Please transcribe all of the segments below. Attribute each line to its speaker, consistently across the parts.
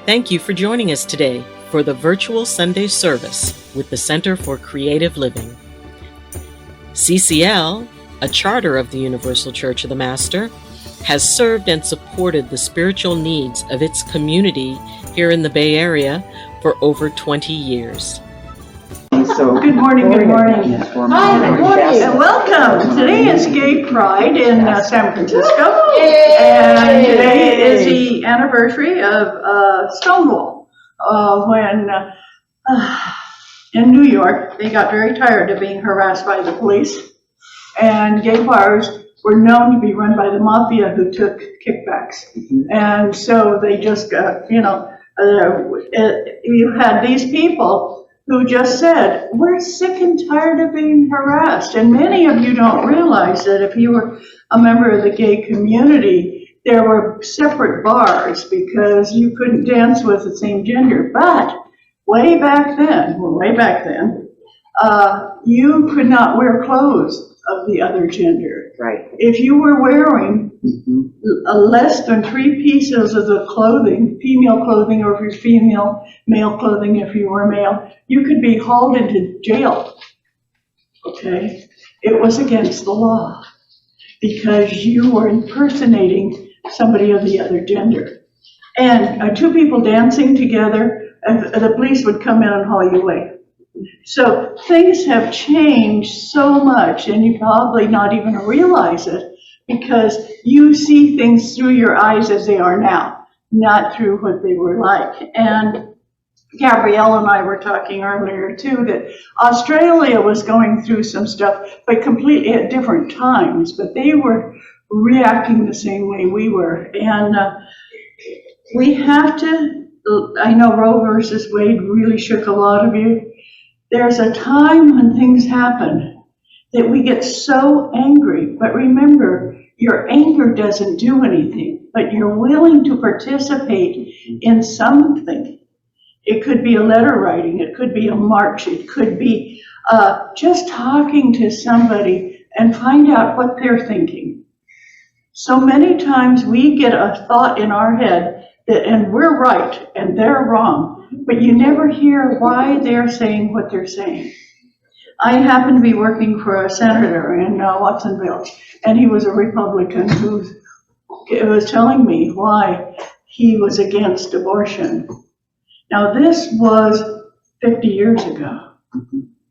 Speaker 1: Thank you for joining us today for the virtual Sunday service with the Center for Creative Living. CCL, a charter of the Universal Church of the Master, has served and supported the spiritual needs of its community here in the Bay Area for over 20 years.
Speaker 2: So,
Speaker 3: good morning.
Speaker 2: Hi,
Speaker 3: good morning, and welcome. Today is Gay Pride in San Francisco, and today is the anniversary of Stonewall, when in New York they got very tired of being harassed by the police, and gay bars were known to be run by the mafia who took kickbacks, and so they just you had these people who just said, we're sick and tired of being harassed. And many of you don't realize that if you were a member of the gay community, there were separate bars because you couldn't dance with the same gender. But way back then, you could not wear clothes of the other gender.
Speaker 2: right.
Speaker 3: If you were wearing less than 3 pieces of the clothing, female clothing, or if you're female, male clothing if you were male, you could be hauled into jail. Okay? It was against the law because you were impersonating somebody of the other gender. And 2 people dancing together, the police would come in and haul you away. So things have changed so much, and you probably not even realize it because you see things through your eyes as they are now, not through what they were like. And Gabrielle and I were talking earlier too that Australia was going through some stuff, but completely at different times, but they were reacting the same way we were. And we have to, I know Roe versus Wade really shook a lot of you. There's a time when things happen that we get so angry, but remember, your anger doesn't do anything, but you're willing to participate in something. It could be a letter writing, it could be a march, it could be just talking to somebody and find out what they're thinking. So many times we get a thought in our head that, and we're right and they're wrong, but you never hear why they're saying what they're saying. I happened to be working for a senator in Watsonville, and he was a Republican who was telling me why he was against abortion. Now this was 50 years ago.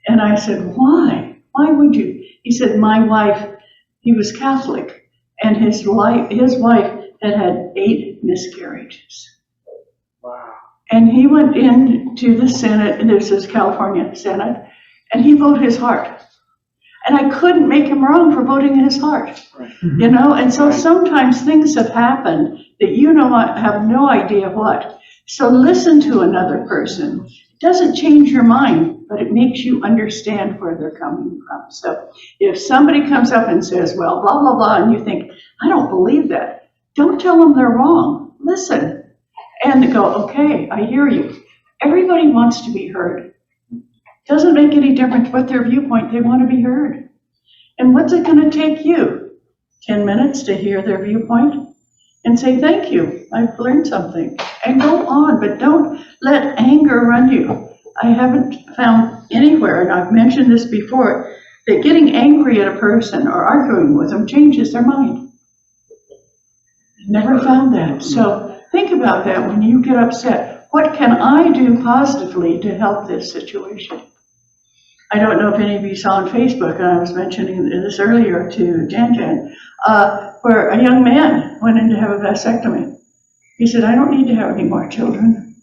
Speaker 3: And I said, why? Why would you? He said, my wife, he was Catholic, and his wife had had 8 miscarriages.
Speaker 2: Wow.
Speaker 3: And he went into the Senate, and this is California Senate, and he voted his heart. And I couldn't make him wrong for voting his heart, you know? And so sometimes things have happened that you know have no idea what. So listen to another person. It doesn't change your mind, but it makes you understand where they're coming from. So if somebody comes up and says, well, blah, blah, blah, and you think, I don't believe that, don't tell them they're wrong. Listen. And go, okay, I hear you. Everybody wants to be heard. Doesn't make any difference what their viewpoint, they want to be heard. And what's it going to take you? 10 minutes to hear their viewpoint and say, thank you, I've learned something. And go on, but don't let anger run you. I haven't found anywhere, and I've mentioned this before, that getting angry at a person or arguing with them changes their mind. Never found that. So think about that when you get upset. What can I do positively to help this situation? I don't know if any of you saw on Facebook, and I was mentioning this earlier to Jan, where a young man went in to have a vasectomy. He said, I don't need to have any more children.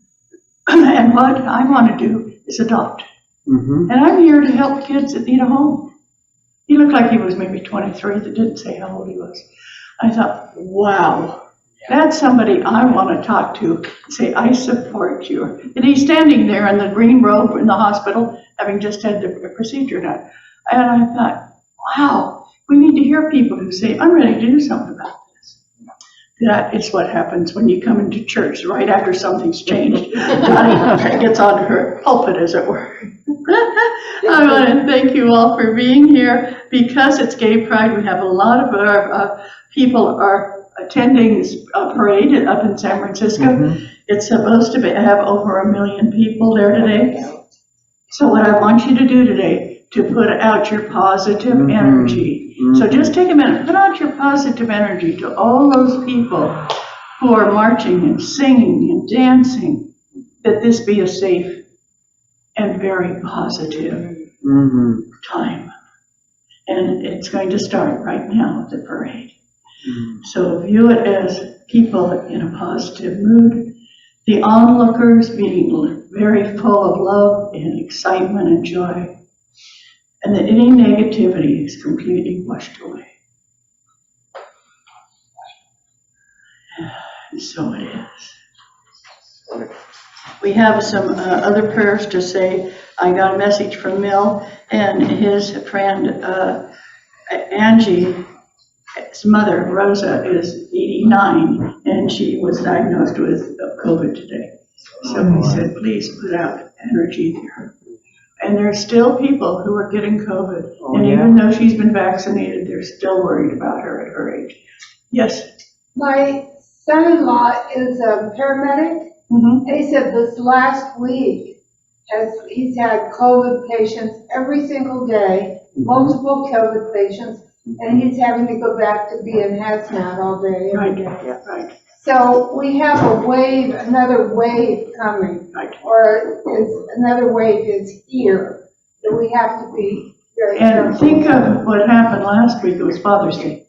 Speaker 3: And what I want to do is adopt. And I'm here to help kids that need a home. He looked like he was maybe 23, that didn't say how old he was. I thought, wow, that's somebody I want to talk to and say, I support you. And he's standing there in the green robe in the hospital, having just had the procedure done. And I thought, wow, we need to hear people who say, I'm ready to do something about this. That is what happens when you come into church right after something's changed. It gets onto her pulpit, as it were. I want to thank you all for being here. Because it's Gay Pride, we have a lot of our people are attending this parade up in San Francisco. It's supposed to have over 1 million people there today. So what I want you to do today, to put out your positive energy. So just take a minute, put out your positive energy to all those people who are marching and singing and dancing, that this be a safe and very positive time. And it's going to start right now, the parade. So view it as people in a positive mood, the onlookers being very full of love and excitement and joy, and that any negativity is completely washed away. And so it is. We have some other prayers to say. I got a message from Mill and his friend Angie. His mother, Rosa, is 89, and she was diagnosed with COVID today. So he said, please put out energy there. And there's still people who are getting COVID. And even though she's been vaccinated, they're still worried about her at her age. Yes?
Speaker 4: My son-in-law is a paramedic. He said this last week, he's had COVID patients every single day, multiple COVID patients, and he's having to go back to being hazmat all day, every day.
Speaker 3: Right.
Speaker 4: So we have a wave, another wave coming, or another wave is here, that we have to be very careful.
Speaker 3: And think of what happened last week. It was Father's Day,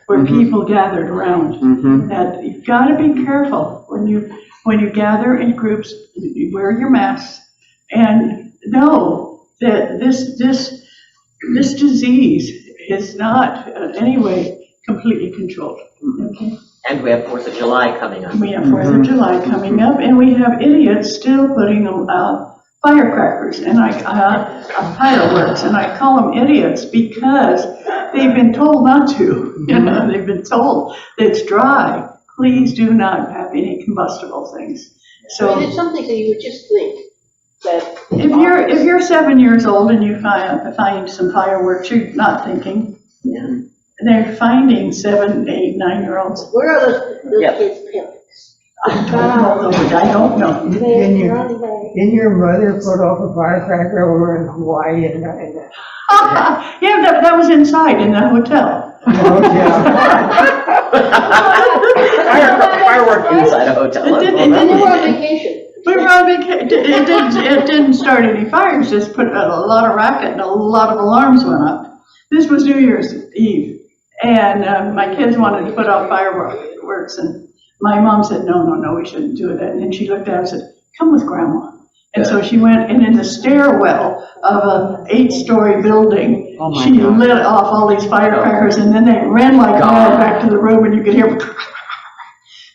Speaker 3: where people gathered around. That you've got to be careful when you gather in groups. You wear your masks and know that this disease is not in any way completely controlled. Okay?
Speaker 1: And we have 4th of July coming up.
Speaker 3: We have 4th of July coming up, and we have idiots still putting firecrackers and fireworks, and I call them idiots because they've been told not to. You know, they've been told that it's dry. Please do not have any combustible things. So
Speaker 5: it's something that you would just think that
Speaker 3: if you're 7 years old and you find some fireworks, you're not thinking. They're finding 7, 8, 9-year-olds.
Speaker 5: Where are those kids' parents?
Speaker 3: I don't know.
Speaker 2: Didn't your mother put off a firecracker over in Hawaii and
Speaker 3: Yeah, that was inside in the hotel.
Speaker 1: Firework inside a hotel.
Speaker 5: And they were on vacation.
Speaker 3: We were on vacation. It didn't start any fires, just put a lot of racket and a lot of alarms went up. This was New Year's Eve, and my kids wanted to put out fireworks, and my mom said, no, we shouldn't do that. And then she looked at her and said, come with Grandma. And so she went, and in the stairwell of an 8-story building, she lit off all these firecrackers, and then they ran like mad back to the room, and you could hear,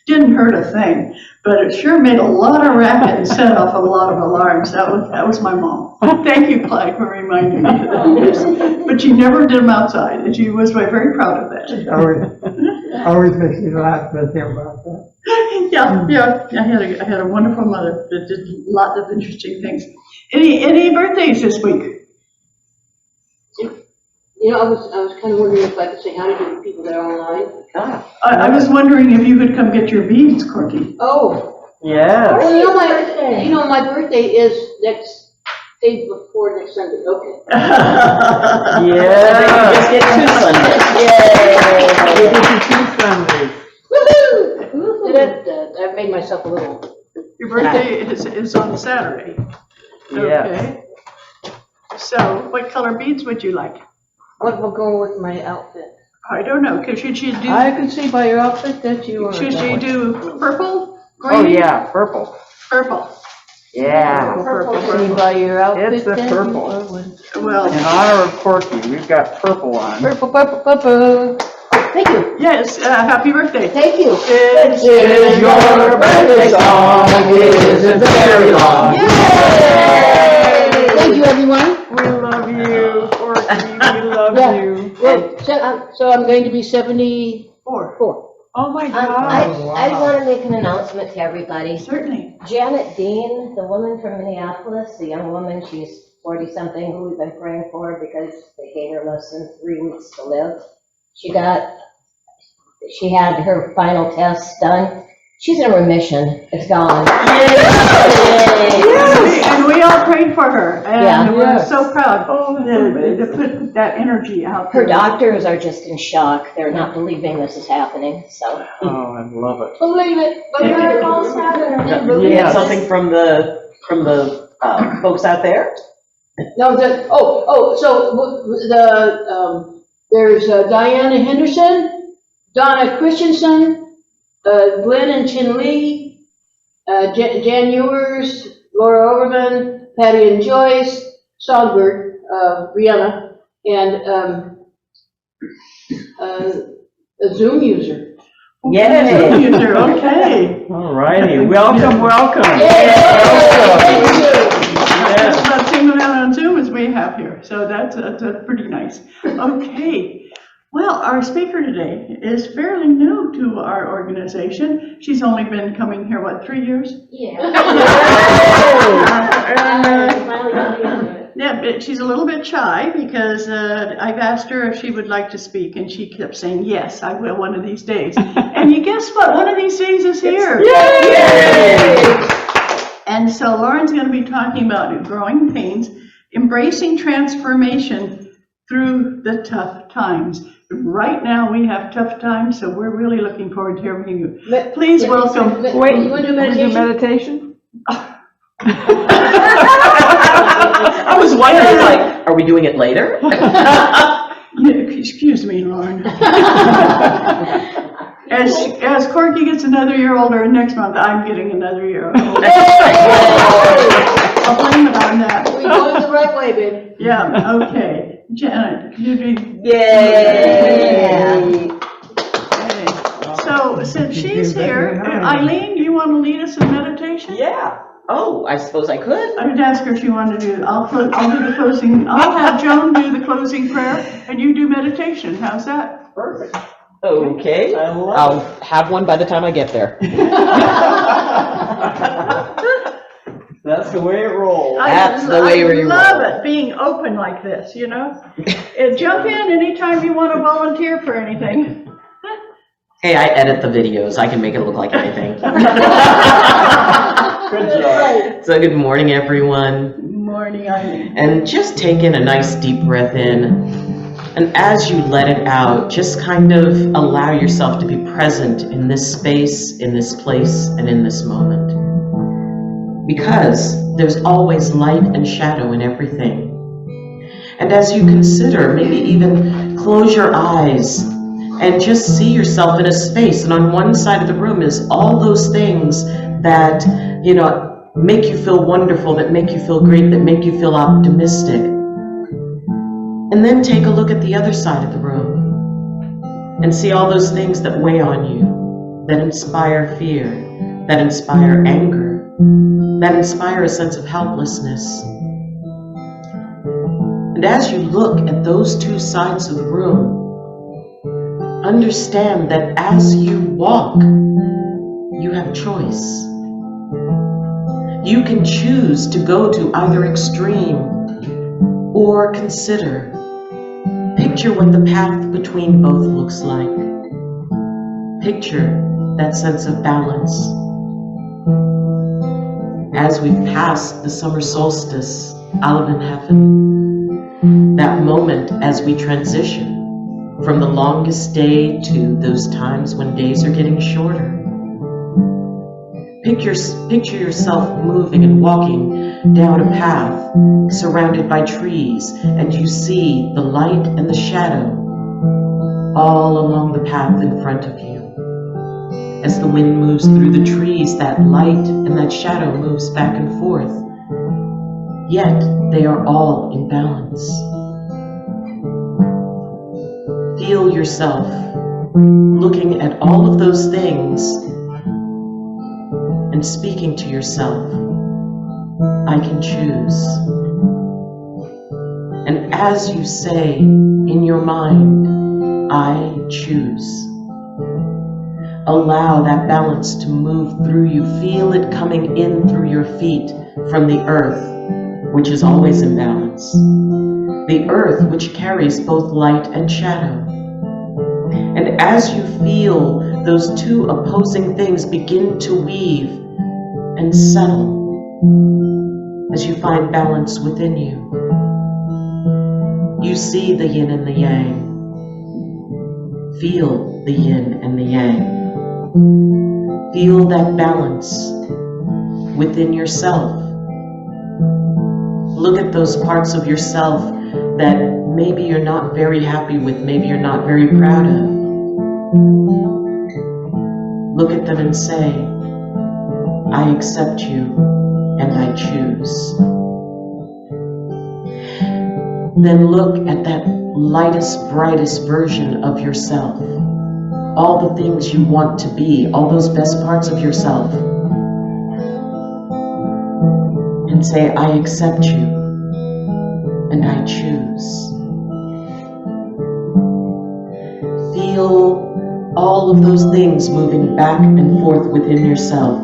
Speaker 3: didn't hurt a thing, but it sure made a lot of racket and set off a lot of alarms. That was my mom. Thank you, Clyde, for reminding me of that. But she never did them outside, and she was very proud of that.
Speaker 2: always makes me laugh to think about that.
Speaker 3: Yeah. I had a wonderful mother that did a lot of interesting things. Any birthdays this week?
Speaker 5: You know, I was kind of wondering if I could say hi to the people that are online.
Speaker 3: I was wondering if you could come get your beads, Corky.
Speaker 5: Oh.
Speaker 1: Yeah.
Speaker 5: Well, my birthday is day before next Sunday. Okay.
Speaker 1: Yeah. Just get 2 Sundays.
Speaker 2: Yay!
Speaker 5: 2 Sundays. I've made myself a little.
Speaker 3: Your birthday is on Saturday. Okay. So, what color beads would you like?
Speaker 5: What will go with my outfit?
Speaker 3: I don't know. Should she do?
Speaker 5: I can see by your outfit that you are.
Speaker 3: Should she do purple? Green?
Speaker 2: Oh yeah, purple.
Speaker 3: Purple.
Speaker 2: Yeah.
Speaker 3: Purple.
Speaker 5: See by your outfit.
Speaker 2: It's the
Speaker 5: that
Speaker 2: purple.
Speaker 5: you are
Speaker 3: Well.
Speaker 2: In honor of Corky, we've got purple on.
Speaker 5: Purple. Thank you.
Speaker 3: Yes. Happy birthday.
Speaker 5: Thank you.
Speaker 3: It's
Speaker 2: your birthday song. It isn't very long.
Speaker 3: Yay!
Speaker 5: Thank you, everyone.
Speaker 2: We love you, Corky. We love you.
Speaker 5: Well, so I'm going to be 74.
Speaker 2: Oh my God.
Speaker 6: I want to make an announcement to everybody.
Speaker 3: Certainly.
Speaker 6: Janet Dean, the woman from Minneapolis, the young woman, she's 40-something, who we've been praying for because they gave her less than 3 weeks to live. She had her final tests done, She's in remission. It's gone.
Speaker 3: And we all prayed for her,
Speaker 6: Yeah.
Speaker 3: and we're so proud
Speaker 2: Oh,
Speaker 3: to put that energy out there.
Speaker 6: Her doctors are just in shock. They're not believing this is happening, so.
Speaker 7: Oh, I love it.
Speaker 6: Believe it. But miracles happen.
Speaker 7: We have something from the folks out there?
Speaker 5: No, there's Diana Henderson, Donna Christensen, Glenn and Chin Lee, Jan Ewers, Laura Overman, Patty and Joyce, Songbird, Brianna, and a Zoom user.
Speaker 7: Yay!
Speaker 3: User, okay.
Speaker 7: All righty, welcome.
Speaker 3: Thank you. That's about the same amount on Zoom as we have here, so that's pretty nice. Okay. Well, our speaker today is fairly new to our organization. She's only been coming here, 3 years?
Speaker 6: Yeah.
Speaker 3: Yeah, but she's a little bit shy because I've asked her if she would like to speak, and she kept saying, yes, I will one of these days. And you guess what? One of these days is here.
Speaker 7: Yay!
Speaker 3: And so Lauren's going to be talking about growing pains, embracing transformation through the tough times. Right now we have tough times, so we're really looking forward to hearing you. Please welcome.
Speaker 2: Wait,
Speaker 5: you want to do
Speaker 2: meditation?
Speaker 7: I was wondering, are we doing it later?
Speaker 3: Excuse me, Lauren. As Corky gets another year older, next month I'm getting another year older. I'll blame it on that.
Speaker 5: We're going the right way, baby.
Speaker 3: Yeah, okay. Janet, you do.
Speaker 7: Yay!
Speaker 3: Okay. So since she's here, Eileen, do you want to lead us in meditation?
Speaker 7: Yeah. Oh, I suppose I could.
Speaker 3: I would ask her if she wanted to do. I'll do the closing. I'll have Joan do the closing prayer, and you do meditation. How's that?
Speaker 7: Perfect. Okay.
Speaker 1: I'll have one by the time I get there.
Speaker 7: That's the way it rolls.
Speaker 1: That's the way we
Speaker 3: I love
Speaker 1: roll.
Speaker 3: it, being open like this, you know? Jump in anytime you want to volunteer for anything.
Speaker 1: Hey, I edit the videos. I can make it look like anything.
Speaker 7: Good job.
Speaker 1: So good morning, everyone.
Speaker 3: Morning, Eileen.
Speaker 1: And just take in a nice deep breath in. And as you let it out, just kind of allow yourself to be present in this space, in this place, and in this moment. Because there's always light and shadow in everything. And as you consider, maybe even close your eyes and just see yourself in a space. And on one side of the room is all those things that, make you feel wonderful, that make you feel great, that make you feel optimistic. And then take a look at the other side of the room and see all those things that weigh on you, that inspire fear, that inspire anger, that inspire a sense of helplessness. And as you look at those two sides of the room, understand that as you walk, you have a choice. You can choose to go to either extreme or consider. Picture what the path between both looks like. Picture that sense of balance. As we pass the summer solstice, Alvenheffen, that moment as we transition from the longest day to those times when days are getting shorter. Picture yourself moving and walking down a path surrounded by trees, and you see the light and the shadow all along the path in front of you. As the wind moves through the trees, that light and that shadow moves back and forth, yet they are all in balance. Feel yourself looking at all of those things and speaking to yourself, I can choose. And as you say in your mind, I choose, allow that balance to move through you. Feel it coming in through your feet from the earth, which is always in balance. The earth which carries both light and shadow. And as you feel those two opposing things begin to weave and settle as you find balance within you. You see the yin and the yang. Feel the yin and the yang. Feel that balance within yourself. Look at those parts of yourself that maybe you're not very happy with, maybe you're not very proud of. Look at them and say, I accept you and I choose. Then look at that lightest, brightest version of yourself. All the things you want to be, all those best parts of yourself. And say, I accept you and I choose. Feel all of those things moving back and forth within yourself.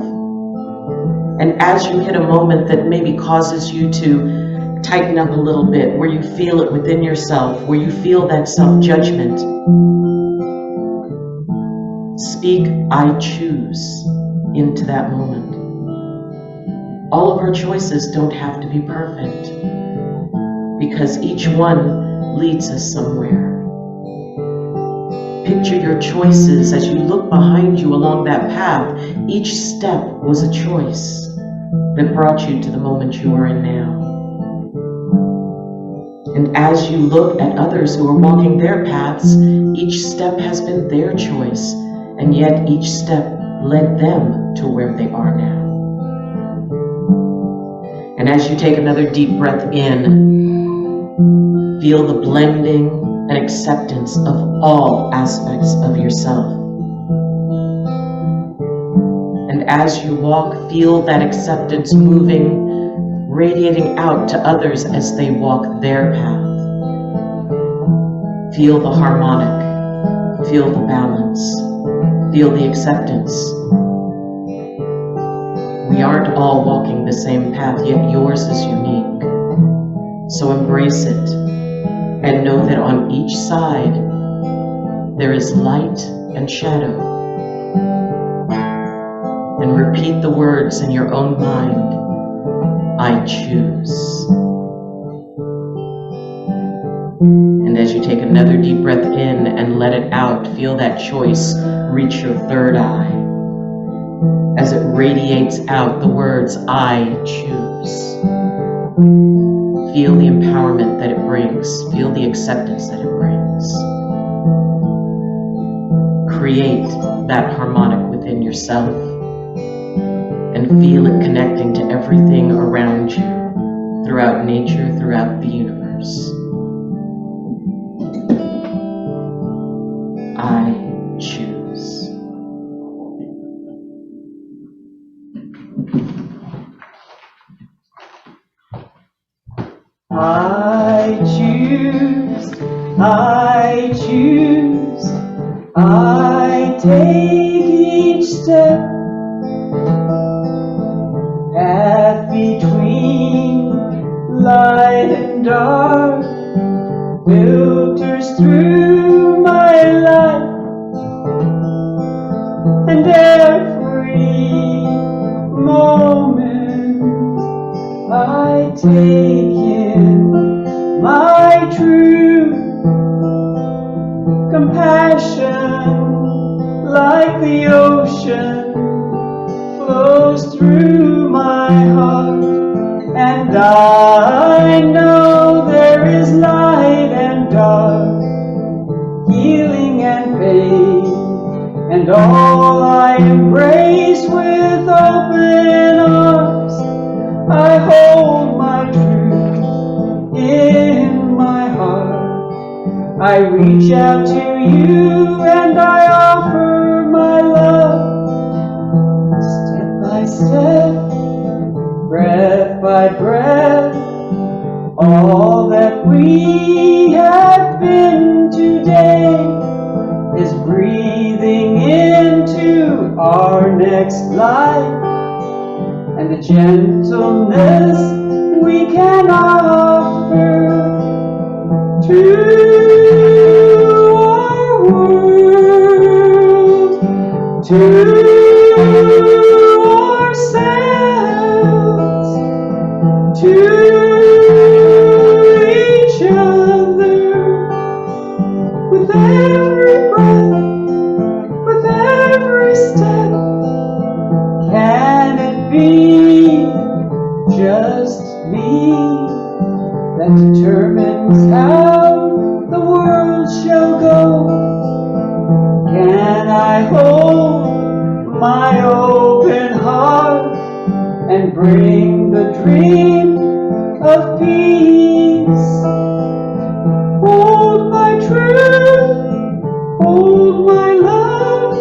Speaker 1: And as you hit a moment that maybe causes you to tighten up a little bit, where you feel it within yourself, where you feel that self-judgment, speak, I choose, into that moment. All of our choices don't have to be perfect, because each one leads us somewhere. Picture your choices as you look behind you along that path. Each step was a choice that brought you to the moment you are in now. And as you look at others who are walking their paths, each step has been their choice, and yet each step led them to where they are now. And as you take another deep breath in, feel the blending and acceptance of all aspects of yourself. And as you walk, feel that acceptance moving, radiating out to others as they walk their path. Feel the harmonic, feel the balance, feel the acceptance. We aren't all walking the same path, yet yours is unique. So embrace it and know that on each side there is light and shadow. And repeat the words in your own mind, I choose. And as you take another deep breath in and let it out, feel that choice reach your third eye. As it radiates out the words, I choose. Feel the empowerment that it brings. Feel the acceptance that it brings. Create that harmonic within yourself and feel it connecting to everything around you, throughout nature, throughout the universe. I choose.
Speaker 8: I choose, I choose, I take each step, path between light and dark, filters through my life, and every moment I take in my truth, compassion like the ocean flows through my heart, and I know there is light and dark, healing and pain, and all I embrace with open arms. I hold my truth in my heart. I reach out to you and I offer my love. Step by step, breath by breath, all that we have been today is breathing into our next life, and the gentleness we can offer to our world. to ourselves, to each other, with every breath, with every step. Can it be just me that determines how the world shall go? Can I hold my open heart and bring the dream of peace? Hold my truth, hold my love,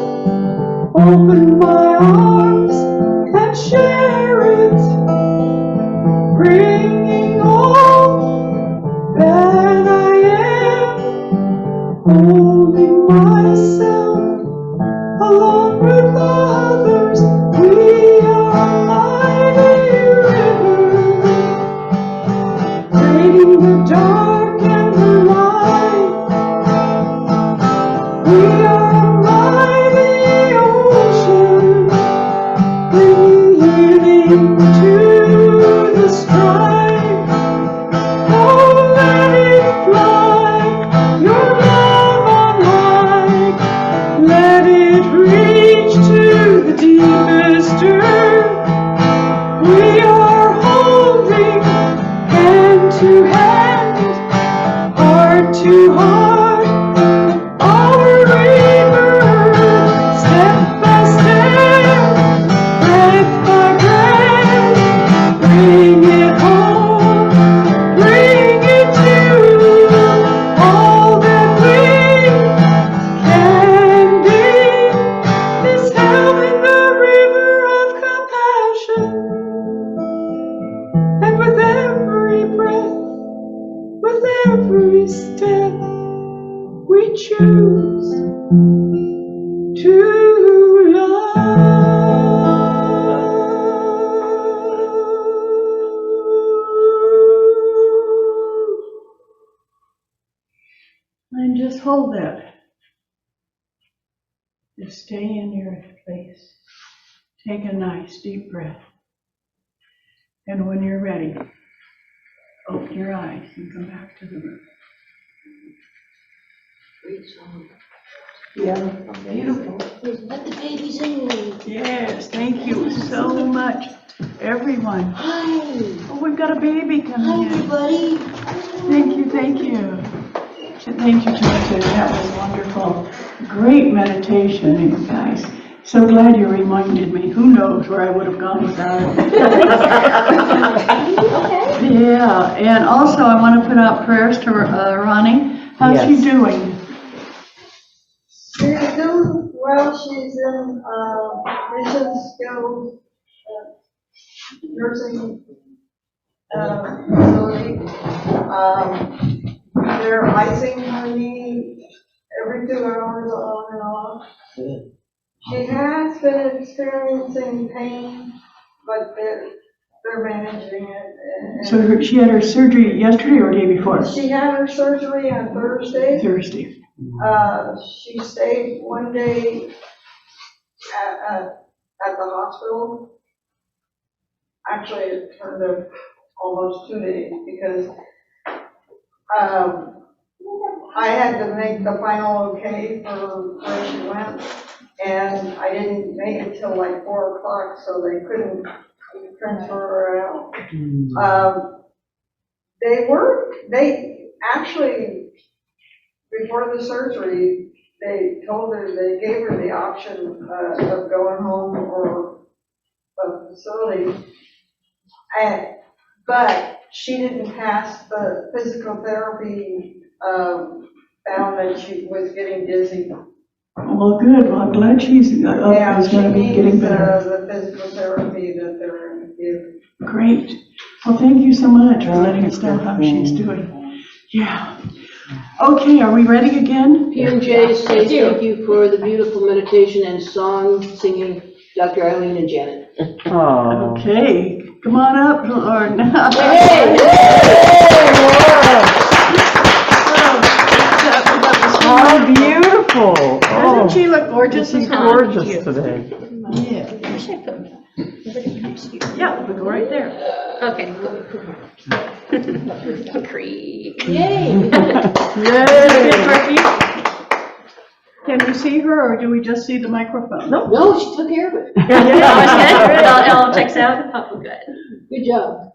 Speaker 8: open my arms and share it, bringing all that I am, holding myself along with others. We are a mighty river, creating the dark and the light. We are a mighty ocean, bringing healing to the strife. Oh, let it fly, your love on high. Let it reach to the deepest earth. We are holding hand to hand, heart to heart, our river, step by step, breath by breath. Bring it home, bring it to all that we can be. This held in the river of compassion, and with every breath, with every step, we choose to love. And just hold that. Just stay in your place. Take a nice deep breath. And when you're ready, open your eyes and come back to the room.
Speaker 5: Great song.
Speaker 3: Yeah, beautiful.
Speaker 5: Let the babies in.
Speaker 3: Yes, thank you so much, everyone.
Speaker 5: Hi.
Speaker 3: Oh, we've got a baby
Speaker 5: Hi,
Speaker 3: coming in.
Speaker 5: everybody.
Speaker 3: Thank you, thank you. Thank you, Georgia. That was wonderful. Great meditation, you guys. So glad you reminded me. Who knows where I would have gone without it. Yeah, and also I want to put out prayers to Ronnie. How's she
Speaker 7: Yes.
Speaker 3: doing?
Speaker 4: She's doing well, she's in, mission skills, nursing, facility. They're icing her knee every 2 hours on and off. She has been experiencing pain, but they're managing it.
Speaker 3: So she had her surgery yesterday or day before?
Speaker 4: She had her surgery on Thursday.
Speaker 3: Thursday.
Speaker 4: She stayed one day at the hospital. Actually, it turned up almost 2 days because I had to make the final okay for where she went, and I didn't make it till like 4 o'clock, so they couldn't transfer her out. They actually, before the surgery, they gave her the option of going home or a facility. But she didn't pass the physical therapy, found that she was getting dizzy.
Speaker 3: Well, good. Well, I'm glad she's is
Speaker 4: Yeah, she
Speaker 3: going to be getting
Speaker 4: needs
Speaker 3: better.
Speaker 4: the physical therapy that they're going to give.
Speaker 3: Great. Well, thank you so much for letting us know how she's doing. Yeah. Okay, are we ready again?
Speaker 5: P&J says thank you for the beautiful meditation and song singing, Dr. Eileen and Janet.
Speaker 7: Oh.
Speaker 3: Okay, come on up, Lauren.
Speaker 5: Hey!
Speaker 7: How beautiful.
Speaker 3: Doesn't she look gorgeous?
Speaker 7: She's gorgeous today.
Speaker 8: go right there.
Speaker 9: Okay. Creep.
Speaker 5: Yay.
Speaker 3: Can we see her, or do we just see the microphone?
Speaker 5: No, she took care of it.
Speaker 9: That was good. It all checks out. Oh, good.
Speaker 5: Good job.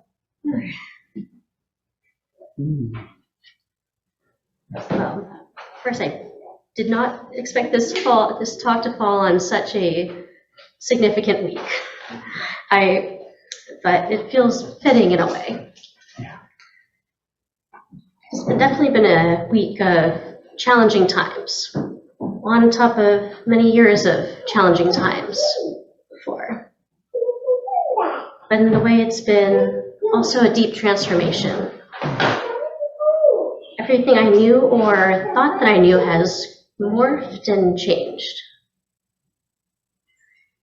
Speaker 9: First, I did not expect this talk to fall on such a significant week. But it feels fitting in a way. It's definitely been a week of challenging times, on top of many years of challenging times before. But in the way it's been also a deep transformation. Everything I knew or thought that I knew has morphed and changed.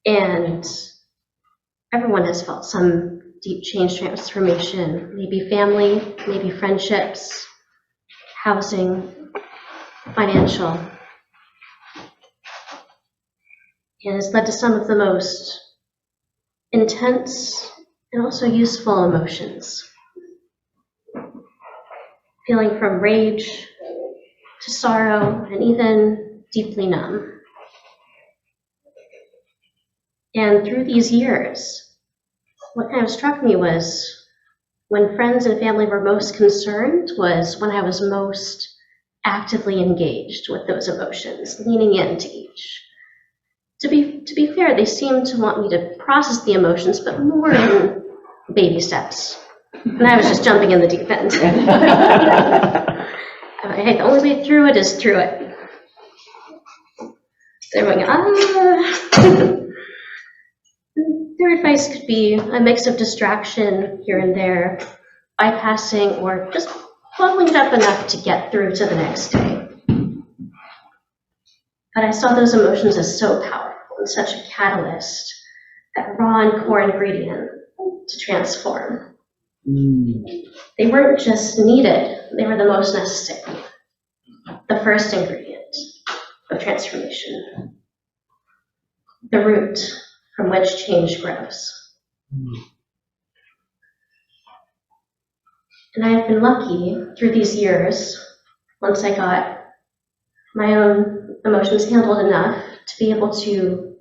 Speaker 9: And everyone has felt some deep change, transformation, maybe family, maybe friendships, housing, financial. And has led to some of the most intense and also useful emotions. Feeling from rage to sorrow and even deeply numb. And through these years, what kind of struck me was when friends and family were most concerned was when I was most actively engaged with those emotions, leaning into each. To be fair, they seemed to want me to process the emotions, but more in baby steps. And I was just jumping in the deep end. Hey, the only way through it is through it. They're going, Their advice could be a mix of distraction here and there, bypassing, or just bubbling it up enough to get through to the next day. But I saw those emotions as so powerful and such a catalyst, that raw and core ingredient to transform. They weren't just needed, they were the most necessary. The first ingredient of transformation. The root from which change grows. And I've been lucky through these years, once I got my own emotions handled enough to be able to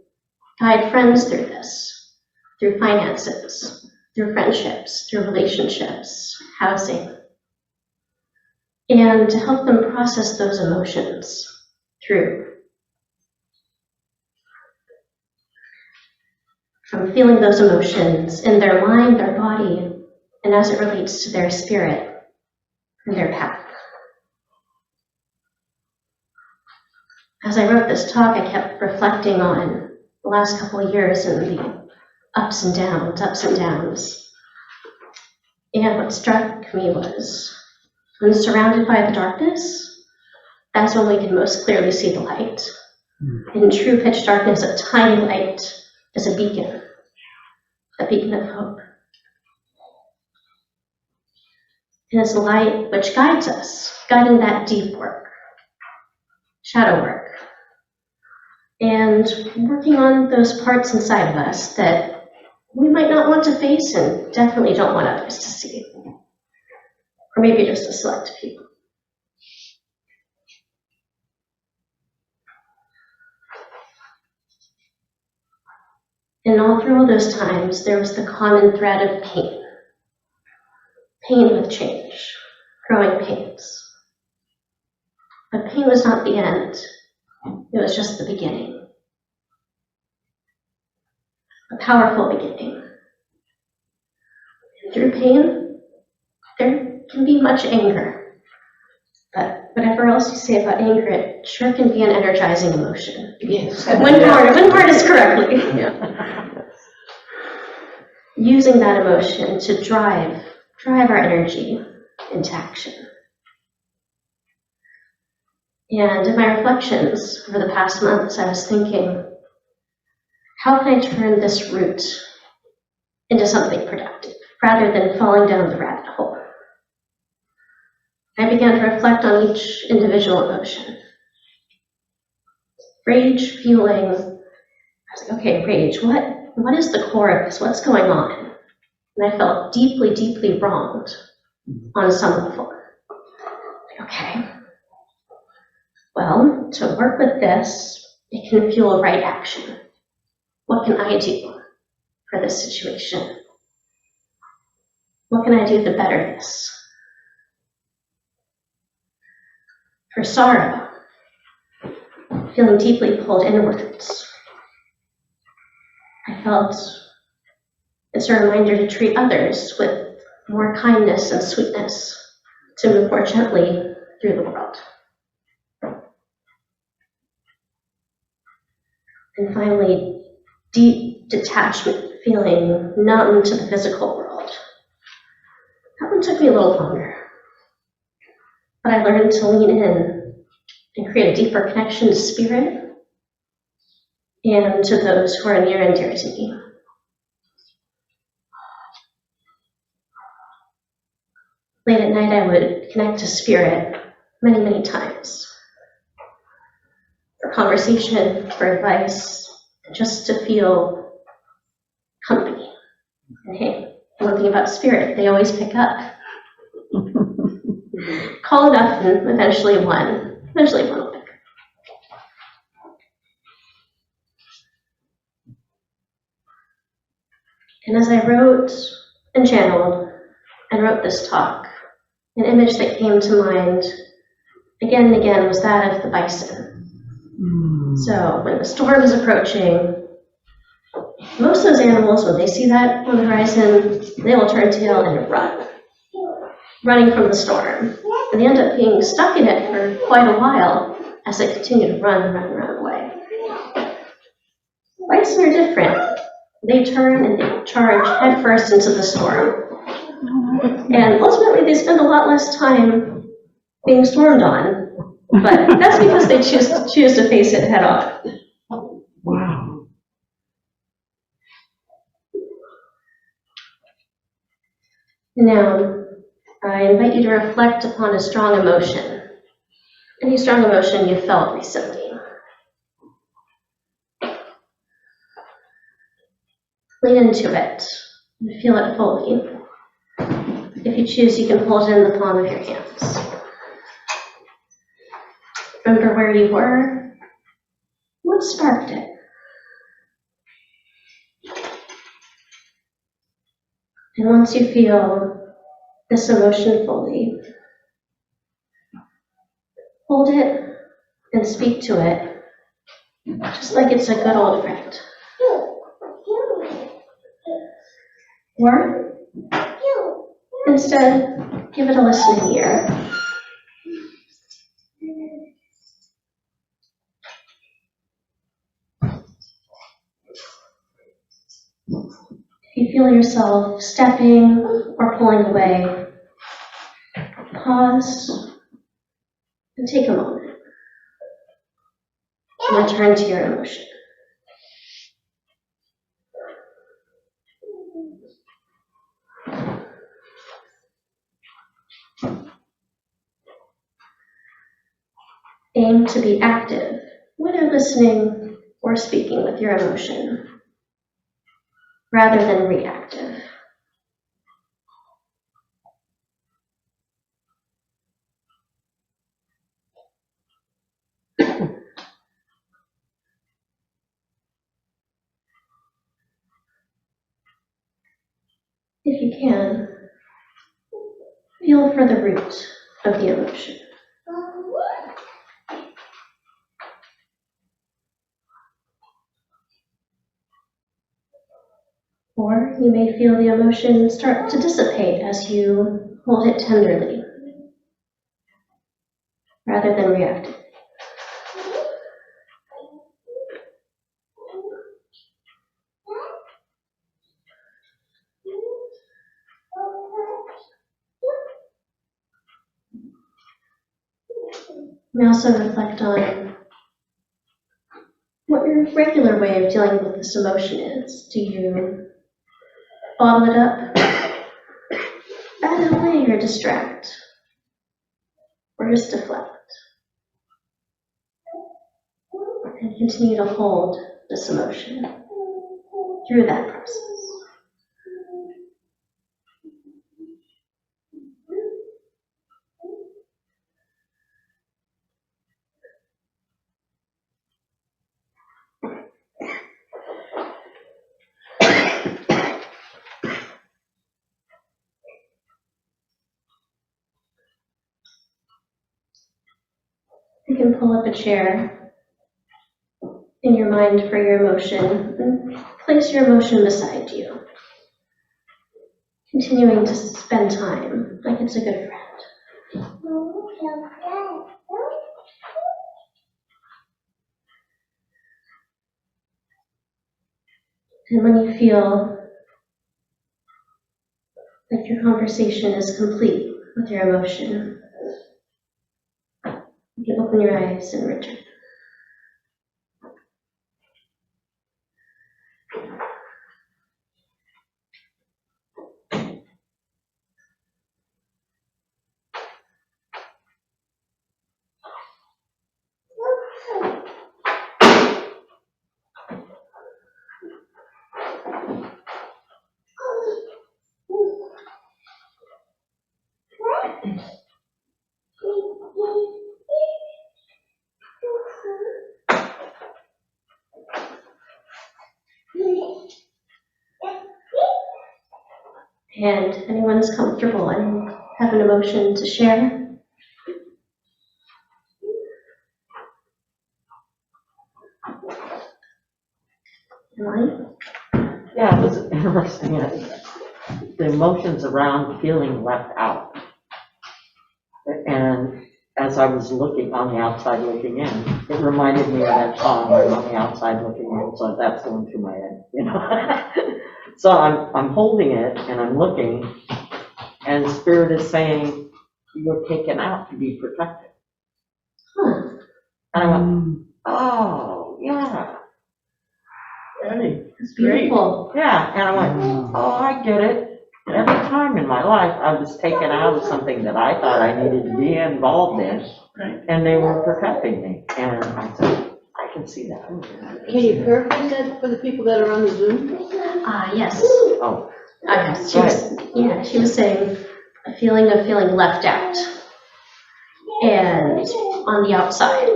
Speaker 9: guide friends through this, through finances, through friendships, through relationships, housing, and to help them process those emotions through. From feeling those emotions in their mind, their body, and as it relates to their spirit and their path. As I wrote this talk, I kept reflecting on the last couple of years and the ups and downs. And what struck me was, when surrounded by the darkness, that's when we can most clearly see the light. In true pitch darkness, a tiny light is a beacon of hope. And it's the light which guides us, guiding that deep work, shadow work, and working on those parts inside of us that we might not want to face and definitely don't want others to see, or maybe just a select few. And all through all those times, there was the common thread of pain. Pain with change, growing pains. But pain was not the end. It was just the beginning. A powerful beginning. And through pain, there can be much anger. But whatever else you say about anger, it sure can be an energizing emotion.
Speaker 5: Yes.
Speaker 9: When harnessed correctly. Yeah. Using that emotion to drive our energy into action. And in my reflections over the past months, I was thinking, how can I turn this root into something productive, rather than falling down the rabbit hole? I began to reflect on each individual emotion. Rage, fueling. I was like, okay, rage, what is the core of this? What's going on? And I felt deeply, deeply wronged on some level. Okay, well, to work with this, it can fuel right action. What can I do for this situation? What can I do to better this? For sorrow, feeling deeply pulled inwards, I felt it's a reminder to treat others with more kindness and sweetness, to move more gently through the world. And finally, deep detachment, feeling numb to the physical world. That one took me a little longer, but I learned to lean in and create a deeper connection to spirit and to those who are near and dear to me. Late at night, I would connect to spirit many, many times for conversation, for advice, just to feel company. And hey, one thing about spirit, they always pick up. Call enough and eventually one will pick. And as I wrote and channeled and wrote this talk, an image that came to mind again and again was that of the bison. So when the storm is approaching, most of those animals, when they see that on the horizon, they will turn tail and run, running from the storm. And they end up being stuck in it for quite a while as they continue to run away. Bison are different. They turn and they charge headfirst into the storm. And ultimately, they spend a lot less time being stormed on, but that's because they choose to face it head on.
Speaker 2: Wow.
Speaker 9: Now, I invite you to reflect upon a strong emotion, any strong emotion you felt recently. Lean into it and feel it fully. If you choose, you can hold it in the palm of your hands. Remember where you were? What sparked it? And once you feel this emotion fully, hold it and speak to it, just like it's a good old friend. Or instead, give it a listening ear. If you feel yourself stepping or pulling away, pause and take a moment and return to your emotion. Aim to be active, whether listening or speaking with your emotion, rather than reactive. If you can, feel for the root of the emotion. Or you may feel the emotion start to dissipate as you hold it tenderly, rather than reactive. You may also reflect on what your regular way of dealing with this emotion is. Do you bottle it up, bat it away, or distract, or just deflect? And continue to hold this emotion through that process. You can pull up a chair in your mind for your emotion and place your emotion beside you. Continuing to spend time like it's a good friend. And when you feel like your conversation is complete with your emotion, you can open your eyes and return. And anyone's comfortable and have an emotion to share? Ronnie?
Speaker 7: Yeah, it was interesting. The emotions around feeling left out. And as I was looking on the outside looking in, it reminded me of that song, I'm on the outside looking in, so that's going through my head, you know. So I'm holding it and I'm looking, and Spirit is saying, you're taken out to be protected.
Speaker 9: Huh.
Speaker 7: And I went, oh, yeah.
Speaker 8: Really?
Speaker 9: It's beautiful.
Speaker 7: Yeah, and I went, oh, I get it. Every time in my life, I was taken out of something that I thought I needed to be involved in,
Speaker 8: Right.
Speaker 7: and they were protecting me. And I said, I can see that.
Speaker 5: Can you paraphrase that for the people that are on the Zoom?
Speaker 9: Yes.
Speaker 7: Oh,
Speaker 9: Yes, she was saying a feeling of feeling left out and on the outside.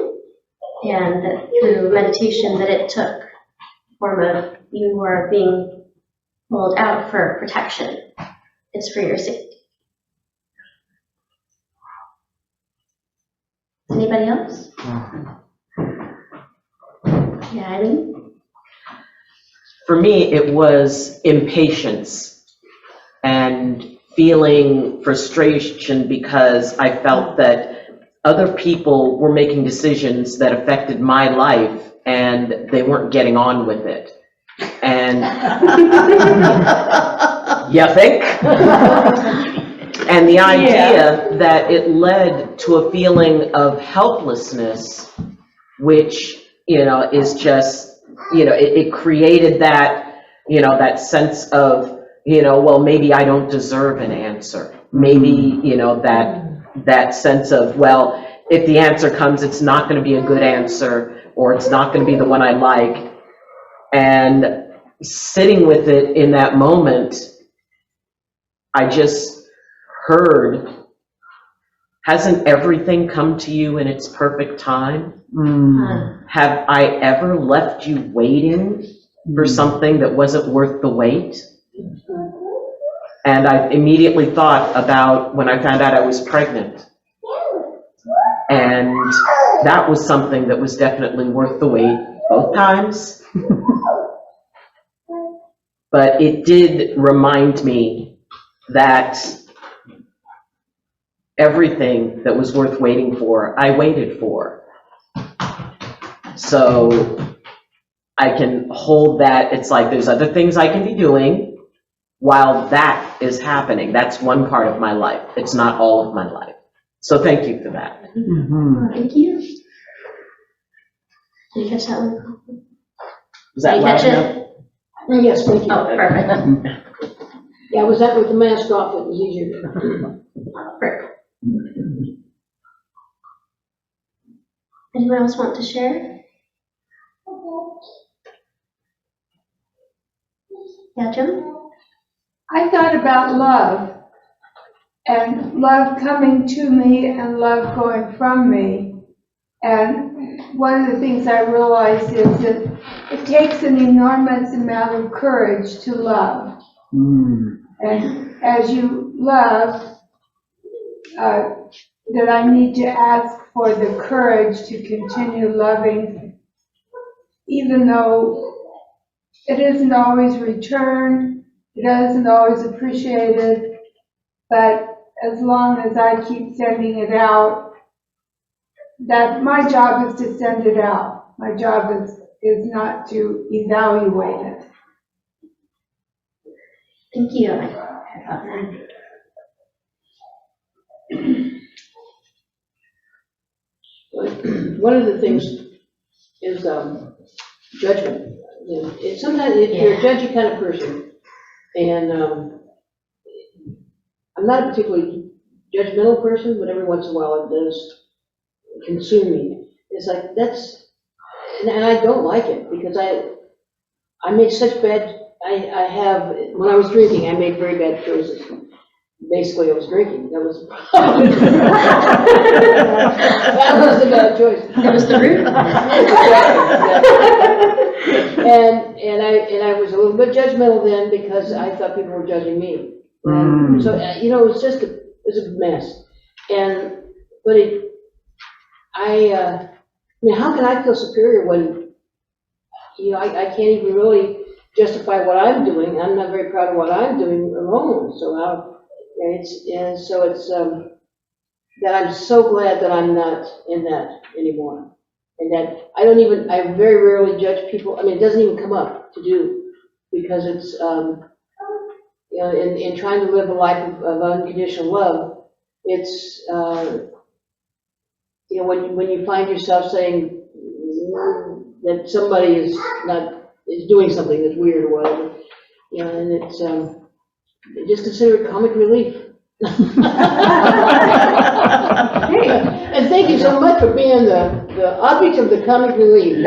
Speaker 9: And that through meditation that it took form of you were being pulled out for protection. It's for your safety. Anybody else? Yeah, Eileen?
Speaker 1: For me, it was impatience and feeling frustration because I felt that other people were making decisions that affected my life and they weren't getting on with it. And you think? And the idea that it led to a feeling of helplessness, which, is just, it created that, that sense of, well, maybe I don't deserve an answer. Maybe, that sense of, well, if the answer comes, it's not going to be a good answer, or it's not going to be the one I like. And sitting with it in that moment, I just heard, hasn't everything come to you in its perfect time? Have I ever left you waiting for something that wasn't worth the wait? And I immediately thought about when I found out I was pregnant. And that was something that was definitely worth the wait both times. But it did remind me that everything that was worth waiting for, I waited for. So I can hold that. It's like there's other things I can be doing while that is happening. That's one part of my life. It's not all of my life. So thank you for that.
Speaker 9: Thank you. Did you catch that one?
Speaker 1: Was that
Speaker 9: Did you
Speaker 1: loud
Speaker 9: catch
Speaker 1: enough?
Speaker 9: it?
Speaker 5: Yes, thank you.
Speaker 9: Oh, perfect.
Speaker 5: Yeah, was that with the mask off? It was easier.
Speaker 9: Perfect. Anyone else want to share? Yeah, Jim?
Speaker 4: I thought about love, and love coming to me and love going from me. And one of the things I realized is that it takes an enormous amount of courage to love. And as you love, that I need to ask for the courage to continue loving, even though it isn't always returned, it isn't always appreciated, but as long as I keep sending it out, that my job is to send it out. My job is not to evaluate it.
Speaker 9: Thank you.
Speaker 5: One of the things is judgment. Sometimes if you're a judgy kind of person, and I'm not a particularly judgmental person, but every once in a while it does consume me. It's like and I don't like it because I make such bad. When I was drinking, I made very bad choices. Basically, I was drinking. That was that was a bad choice.
Speaker 9: That was the root.
Speaker 5: And I was a little bit judgmental then because I thought people were judging me. And so it was just it was a mess. I mean, how can I feel superior when I can't even really justify what I'm doing? I'm not very proud of what I'm doing alone. So that I'm so glad that I'm not in that anymore. And that I very rarely judge people. I mean, it doesn't even come up to do, because it's, in trying to live a life of unconditional love, it's, when you find yourself saying that somebody is doing something that's weird or whatever, and it's, just consider it comic relief. Hey, and thank you so much for being the object of the comic relief.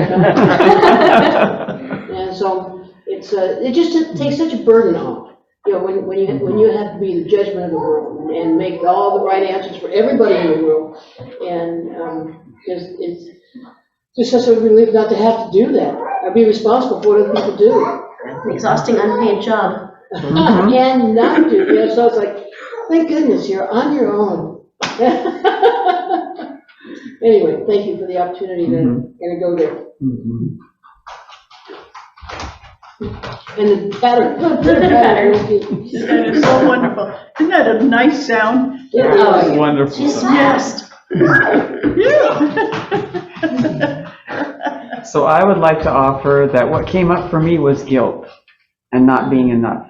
Speaker 5: And so it just takes such a burden off. When you have to be the judgment of the world and make all the right answers for everybody in the world, and it's just such a relief not to have to do that or be responsible for what other people do.
Speaker 9: An exhausting unpaid job.
Speaker 5: And not do, so it's like, thank goodness you're on your own. Anyway, thank you for the opportunity to go there. And the pattern.
Speaker 3: That is so wonderful. Isn't that a nice sound?
Speaker 5: Yeah.
Speaker 10: Wonderful.
Speaker 9: She's fast.
Speaker 10: So I would like to offer that what came up for me was guilt and not being enough.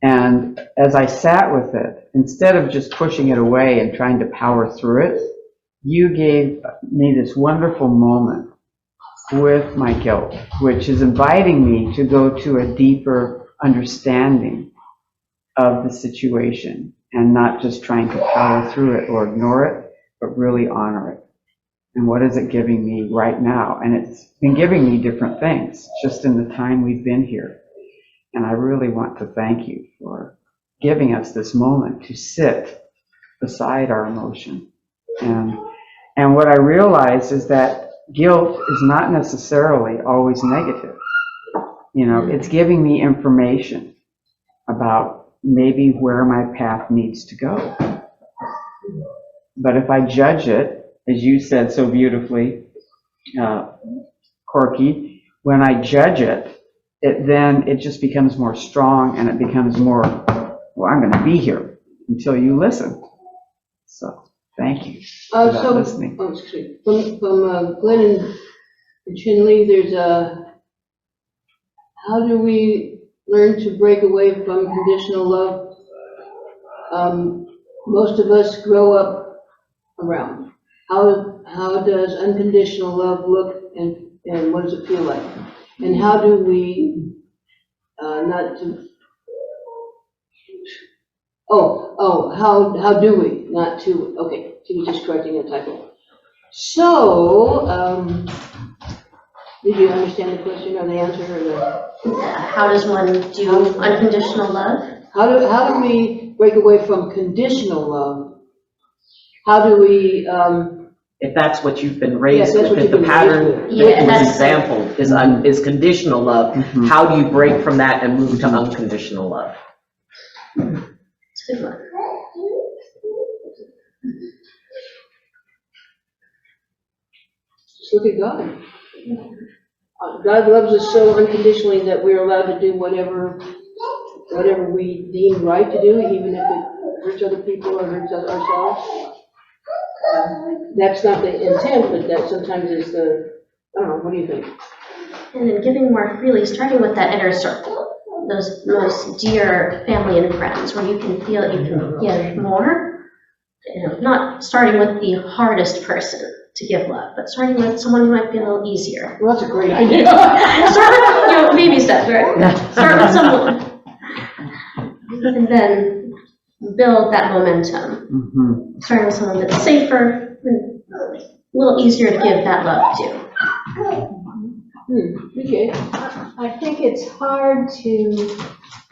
Speaker 10: And as I sat with it, instead of just pushing it away and trying to power through it, you gave me this wonderful moment with my guilt, which is inviting me to go to a deeper understanding of the situation and not just trying to power through it or ignore it, but really honor it. And what is it giving me right now? And it's been giving me different things just in the time we've been here. And I really want to thank you for giving us this moment to sit beside our emotion. And what I realize is that guilt is not necessarily always negative. It's giving me information about maybe where my path needs to go. But if I judge it, as you said so beautifully, Corky, when I judge it, then it just becomes more strong, and it becomes more, well, I'm going to be here until you listen. So thank you for listening.
Speaker 5: From Glenn and Chinley, there's how do we learn to break away from conditional love? Most of us grow up around. How does unconditional love look, and what does it feel like? And how do we how do we not to, okay, she was just correcting a typo. So, did you understand the question or the answer or
Speaker 9: How does one do unconditional love?
Speaker 5: How do we break away from conditional love? How do we,
Speaker 1: If that's what you've been raised
Speaker 5: Yes, that's
Speaker 1: with,
Speaker 5: what
Speaker 1: if the
Speaker 5: you've been
Speaker 1: pattern
Speaker 5: raised
Speaker 9: with. Yeah,
Speaker 1: that was
Speaker 9: that's-
Speaker 1: exampled is conditional love, how do you break from that and move to unconditional love?
Speaker 9: It's a good one.
Speaker 5: Just look at God. God loves us so unconditionally that we're allowed to do whatever we deem right to do, even if it hurts other people or hurts ourselves. That's not the intent, but that sometimes is the, I don't know, what do you think?
Speaker 9: And then giving more freely, starting with that inner circle, those most dear family and friends, where you can feel you can give more. You know, not starting with the hardest person to give love, but starting with someone who might be a little easier.
Speaker 5: Well, that's a great idea.
Speaker 9: Start with, baby steps, right? Start with someone. And then build that momentum. Starting with someone that's safer, and a little easier to give that love to.
Speaker 5: Okay.
Speaker 11: I think it's hard to,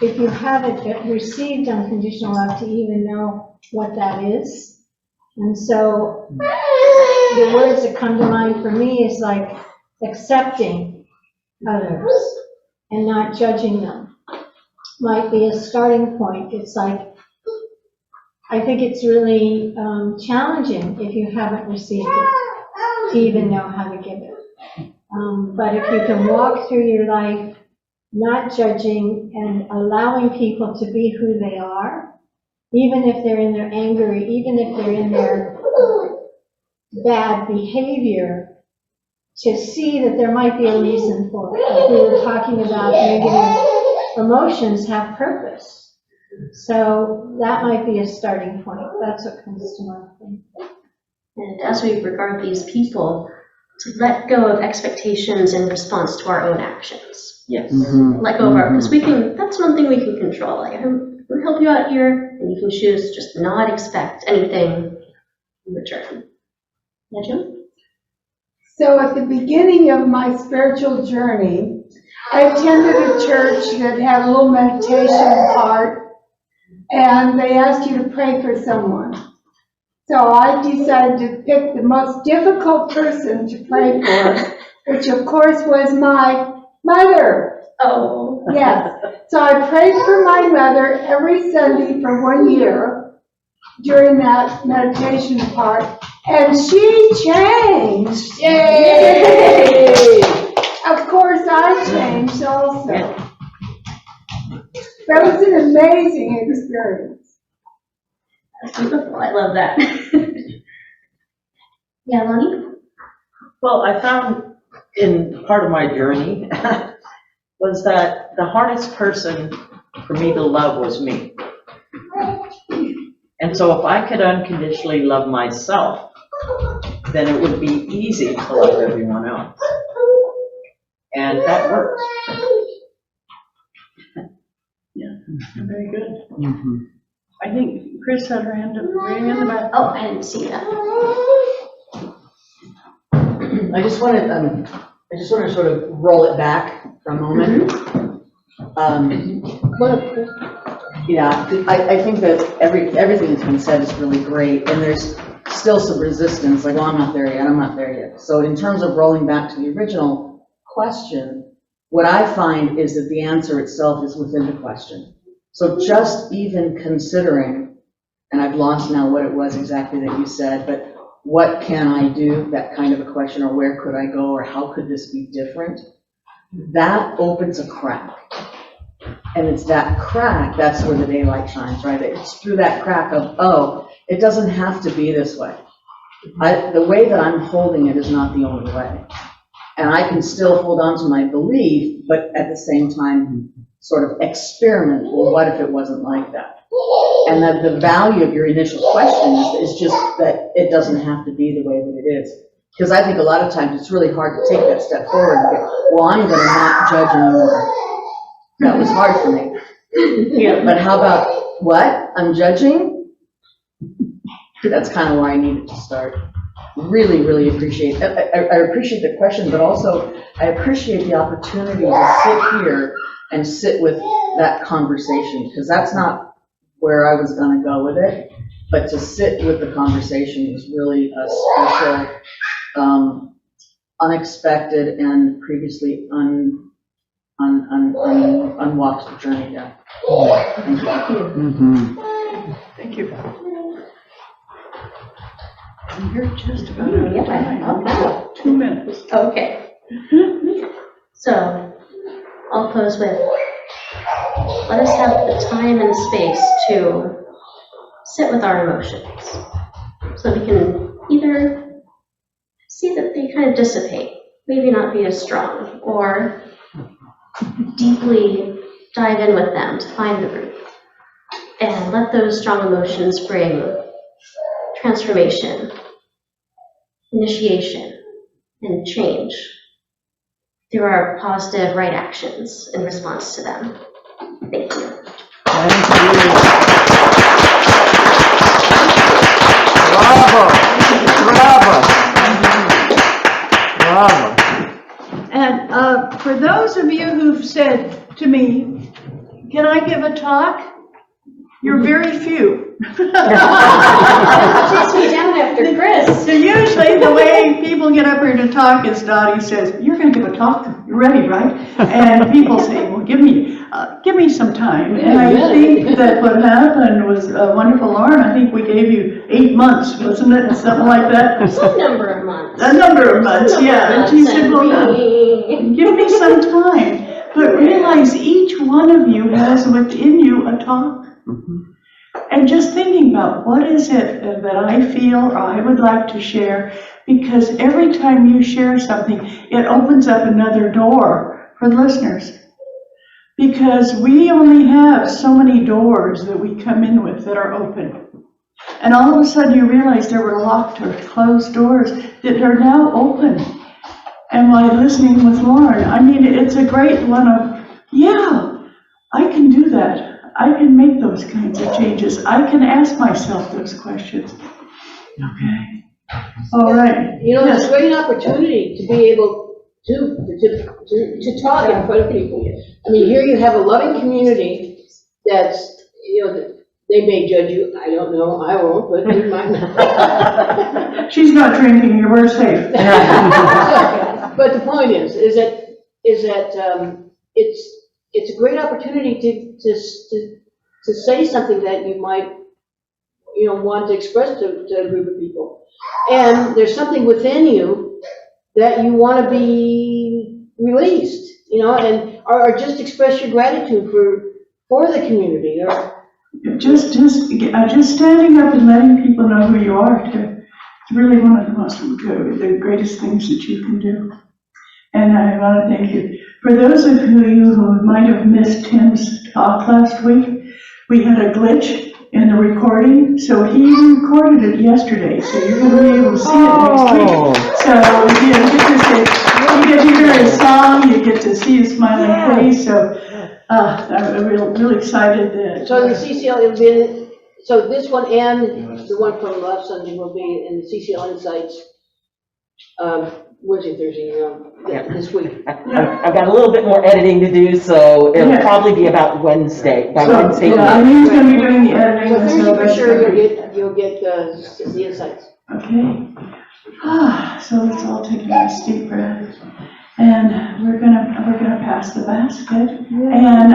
Speaker 11: if you haven't received unconditional love, to even know what that is. And so the words that come to mind for me is like accepting others and not judging them might be a starting point. It's like, I think it's really challenging if you haven't received it to even know how to give it. But if you can walk through your life not judging and allowing people to be who they are, even if they're in their anger, even if they're in their bad behavior, to see that there might be a reason for it. Like we were talking about, negative emotions have purpose. So that might be a starting point. That's what comes to mind.
Speaker 9: And as we regard these people, to let go of expectations in response to our own actions.
Speaker 1: Yes.
Speaker 9: Let go of our, because we can, that's one thing we can control. Like, I'm going to help you out here, and you can choose to just not expect anything in return. Yeah, Jim?
Speaker 4: So at the beginning of my spiritual journey, I attended a church that had a little meditation part, and they asked you to pray for someone. So I decided to pick the most difficult person to pray for, which of course was my mother.
Speaker 9: Oh.
Speaker 4: Yes. So I prayed for my mother every Sunday for 1 year during that meditation part, and she changed.
Speaker 5: Yay!
Speaker 4: Of course, I changed also. That was an amazing experience.
Speaker 9: That's beautiful. I love that. Yeah, Ronnie?
Speaker 7: Well, I found in part of my journey was that the hardest person for me to love was me. And so if I could unconditionally love myself, then it would be easy to love everyone else. And that works.
Speaker 8: Yeah, very good. I think Chris had her hand up way in the back.
Speaker 9: Oh, I didn't see that.
Speaker 12: I just want to sort of roll it back for a moment. Yeah, I think that everything that's been said is really great, and there's still some resistance, like, well, I'm not there yet. So in terms of rolling back to the original question, what I find is that the answer itself is within the question. So just even considering, and I've lost now what it was exactly that you said, but what can I do, that kind of a question, or where could I go, or how could this be different? That opens a crack. And it's that crack, that's where the daylight shines, right? It's through that crack of, oh, it doesn't have to be this way. The way that I'm holding it is not the only way. And I can still hold on to my belief, but at the same time, sort of experiment, well, what if it wasn't like that? And that the value of your initial question is just that it doesn't have to be the way that it is. Because I think a lot of times it's really hard to take that step forward and go, well, I'm going to not judge anymore. That was hard for me. Yeah, but how about, what? I'm judging? That's kind of where I needed to start. Really, really appreciate, I appreciate the question, but also I appreciate the opportunity to sit here and sit with that conversation, because that's not where I was going to go with it, but to sit with the conversation was really a special, unexpected, and previously unwalked journey down. Thank you.
Speaker 8: Thank you. You're just about out of time.
Speaker 9: Okay.
Speaker 8: 2 minutes.
Speaker 9: Okay. So, I'll close with, let us have the time and space to sit with our emotions so we can either see that they kind of dissipate, maybe not be as strong, or deeply dive in with them to find the root and let those strong emotions bring transformation, initiation, and change through our positive right actions in response to them. Thank you.
Speaker 10: Thank you. Bravo. Bravo.
Speaker 3: And for those of you who've said to me, can I give a talk? You're very few.
Speaker 9: Chase me down after Chris.
Speaker 3: So usually the way people get up here to talk is Dottie says, you're going to give a talk, you're ready, right? And people say, well, give me some time. And I think that what happened was wonderful, Lauren. I think we gave you 8 months, wasn't it? Something like that.
Speaker 9: Some number of months.
Speaker 3: A number of months, yeah. And she said, well, give me some time. But realize each one of you has within you a talk. And just thinking about what is it that I feel or I would like to share, because every time you share something, it opens up another door for the listeners. Because we only have so many doors that we come in with that are open. And all of a sudden you realize there were locked or closed doors that are now open. And while listening with Lauren, I mean, it's a great one of, yeah, I can do that. I can make those kinds of changes. I can ask myself those questions. Okay. All right.
Speaker 5: You know, it's a great opportunity to be able to talk in front of people. I mean, here you have a loving community that's, you know, they may judge you. I don't know. I won't, but you might not.
Speaker 3: She's not drinking. You were safe.
Speaker 5: But the point is that it's a great opportunity to say something that you might, you know, want to express to a group of people. And there's something within you that you want to be released, you know, and or just express your gratitude for the community. Or
Speaker 3: just standing up and letting people know who you are it's really one of the greatest things that you can do. And I want to thank you. For those of you who might have missed Tim's talk last week, we had a glitch in the recording, so he recorded it yesterday, so you're going to be able to see it next week. So you get to hear his song, you get to see his smiling face, so I'm really excited that...
Speaker 5: So the CCL, it'll be, so this one and the one from last Sunday will be in the CCL Insights, Wednesday, Thursday, this week.
Speaker 7: I've got a little bit more editing to do, so it'll probably be about Wednesday. Wednesday.
Speaker 3: Yeah, and he's going to be doing the editing.
Speaker 5: So Thursday for sure you'll get the insights.
Speaker 3: Okay. So let's all take a nice deep breath. And we're gonna pass the basket. And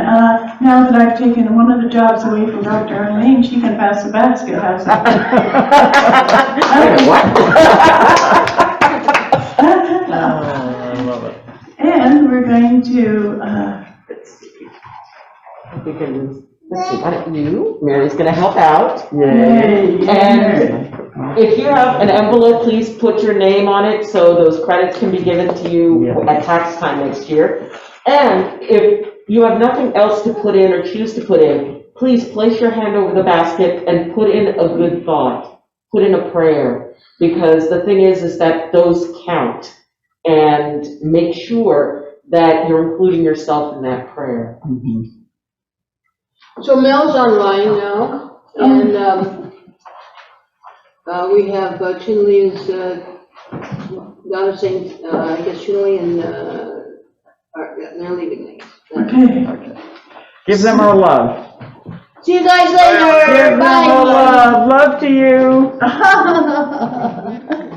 Speaker 3: now that I've taken one of the jobs away from Dr. Arlene, she can pass the basket.
Speaker 10: I love it.
Speaker 3: And we're going to,
Speaker 7: Let's see, why don't you, Mary's gonna help out.
Speaker 3: yay.
Speaker 7: And if you have an envelope, please put your name on it so those credits can be given to you at tax time next year. And if you have nothing else to put in or choose to put in, please place your hand over the basket and put in a good thought, put in a prayer, because the thing is that those count. And make sure that you're including yourself in that prayer.
Speaker 5: So Mel's online now, and we have Chinley is Donna saying, I guess Chinley and they're leaving now.
Speaker 3: Okay.
Speaker 10: Give them our love.
Speaker 5: See you guys later.
Speaker 10: Give them our love. Love to you.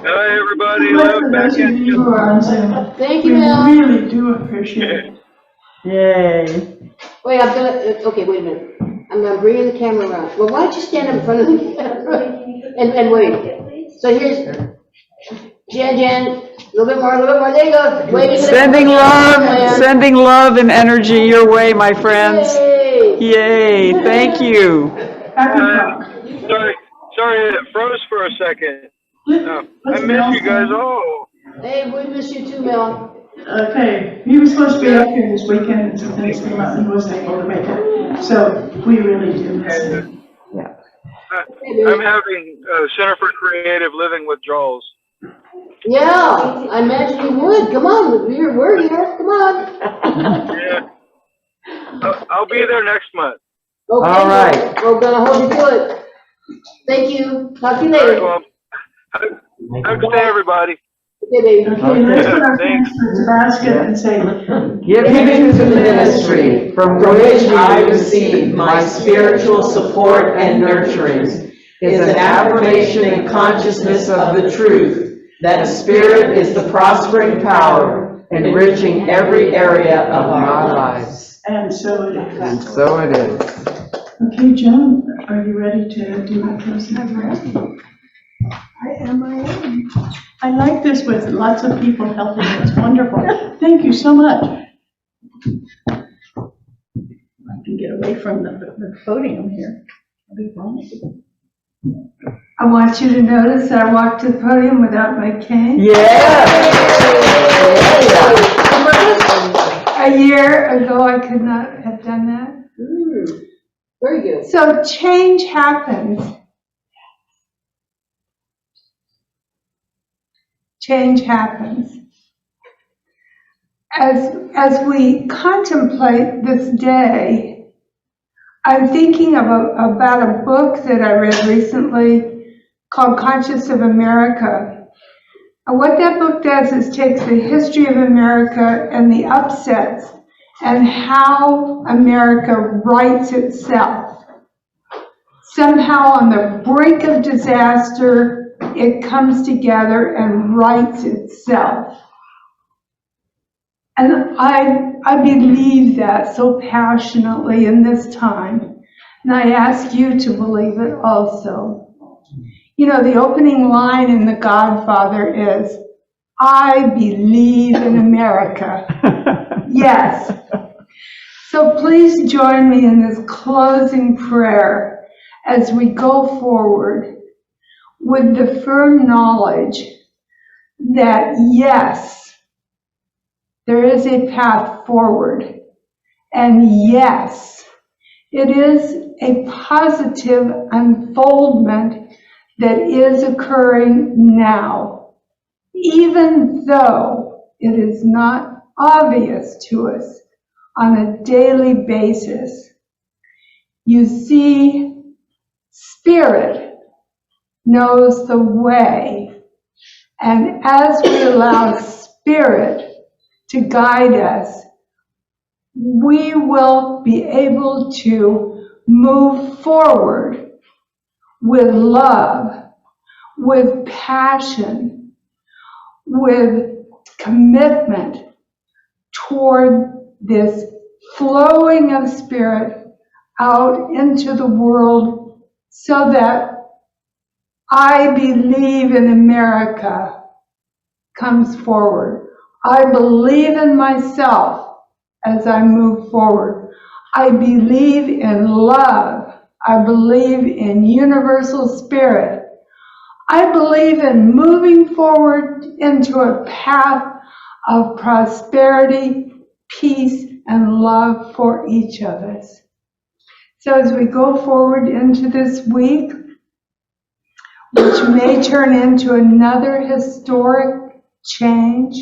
Speaker 13: Hi, everybody.
Speaker 3: For those of you who are on Zoom,
Speaker 5: Thank
Speaker 3: we
Speaker 5: you, Mel.
Speaker 3: really do appreciate it.
Speaker 10: Yay.
Speaker 5: Wait, I'm gonna, okay, wait a minute. I'm gonna bring the camera around. Well, why don't you stand up in front of the camera and wait. So here's, Jan, a little bit more, there you go. Waving it.
Speaker 10: Sending love and energy your way, my friends.
Speaker 5: Yay.
Speaker 10: Yay, thank you.
Speaker 13: Sorry, it froze for a second. I miss you guys all.
Speaker 5: Hey, we miss you too, Mel.
Speaker 8: Okay, he was supposed to be up here this weekend, and some things came up, and he wasn't able to make it. So we really do miss him.
Speaker 13: I'm having Center for Creative Living withdrawals.
Speaker 5: Yeah, I imagine you would. Come on, we're here. Come on.
Speaker 13: Yeah. I'll be there next month.
Speaker 5: Okay,
Speaker 10: All right.
Speaker 5: We're gonna hold you to it. Thank you. Talk to you
Speaker 13: All
Speaker 5: later.
Speaker 13: right, well, have a good day, everybody.
Speaker 5: Okay, baby.
Speaker 8: Okay, let's put our hands to the basket and say,
Speaker 1: Giving to the ministry, from which I receive my spiritual support and nurturing, is an affirmation and consciousness of the truth that spirit is the prospering power, enriching every area of our lives.
Speaker 8: and so it is.
Speaker 10: And so it is.
Speaker 8: Okay, Joan, are you ready to do a closing? I'm ready. I am. I like this with lots of people helping. It's wonderful. Thank you so much. I can get away from the podium here. I'll be vulnerable.
Speaker 4: I want you to notice that I walked to the podium without my cane. A year ago, I could not have done that.
Speaker 5: Very good.
Speaker 4: So change happens. Change happens. As we contemplate this day, I'm thinking about a book that I read recently called Conscious of America. And what that book does is takes the history of America and the upsets and how America rights itself. Somehow on the brink of disaster, it comes together and rights itself. And I believe that so passionately in this time. And I ask you to believe it also. You know, the opening line in The Godfather is, I believe in America. Yes. So please join me in this closing prayer as we go forward with the firm knowledge that yes, there is a path forward. And yes, it is a positive unfoldment that is occurring now, even though it is not obvious to us on a daily basis. You see, Spirit knows the way, and as we allow Spirit to guide us, we will be able to move forward with love, with passion, with commitment toward this flowing of Spirit out into the world, so that I believe in America comes forward. I believe in myself as I move forward. I believe in love. I believe in universal spirit. I believe in moving forward into a path of prosperity, peace, and love for each of us. So as we go forward into this week, which may turn into another historic change,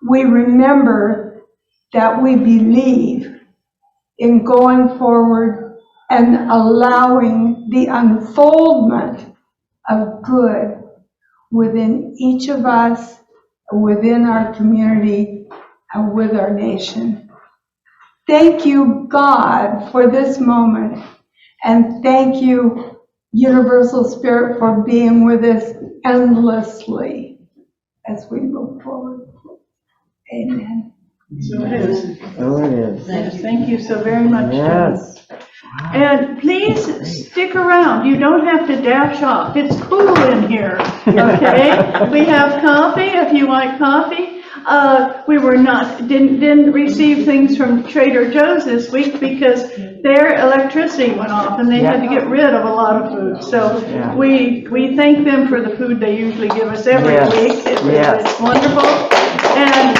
Speaker 4: we remember that we believe in going forward and allowing the unfoldment of good within each of us, within our community, and with our nation. Thank you, God, for this moment, and thank you, Universal Spirit, for being with us endlessly as we move forward. Amen.
Speaker 8: So it is.
Speaker 10: So it is.
Speaker 8: Yes, thank you so very much.
Speaker 10: Yes.
Speaker 8: And please stick around. You don't have to dash off. It's cool in here, okay? We have coffee if you want coffee. We didn't receive things from Trader Joe's this week because their electricity went off and they had to get rid of a lot of food. So we thank them for the food they usually give us every week. It's wonderful. And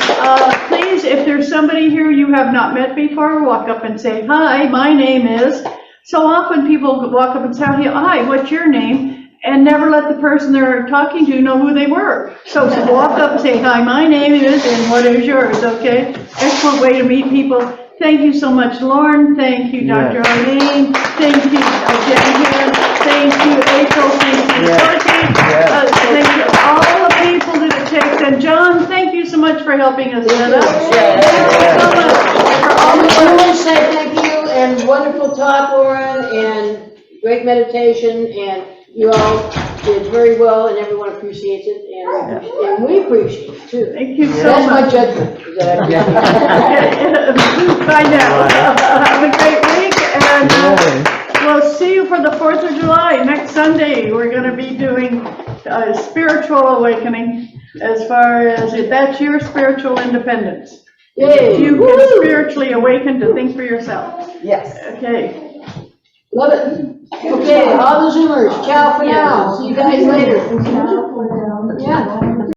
Speaker 8: please, if there's somebody here you have not met before, walk up and say, hi, my name is. So often people walk up and say, hi, what's your name? And never let the person they're talking to know who they were. So walk up and say, hi, my name is, and what is yours, okay? Excellent way to meet people. Thank you so much, Lauren. Thank you, Dr. Arlene. Thank you, Jen. Thank you, April. Thank you, Dorothy. Thank you, all the people that it takes. And John, thank you so much for helping us set up. Thank you so much for all the
Speaker 5: I
Speaker 8: work.
Speaker 5: want to say thank you and wonderful talk, Lauren, and great meditation, and you all did very well, and everyone appreciates it, and we appreciate it too.
Speaker 8: Thank you so
Speaker 5: That's my
Speaker 8: much.
Speaker 5: judgment. Is that
Speaker 8: Find out. Have a great week, and we'll see you for the 4th of July, next Sunday. We're going to be doing spiritual awakening, as far as if that's your spiritual independence.
Speaker 5: Yay.
Speaker 8: You can spiritually awaken to think for yourself.
Speaker 12: Yes.
Speaker 8: Okay.
Speaker 5: Love it. Okay, all the Zoomers, ciao for now. See you guys later. Yeah.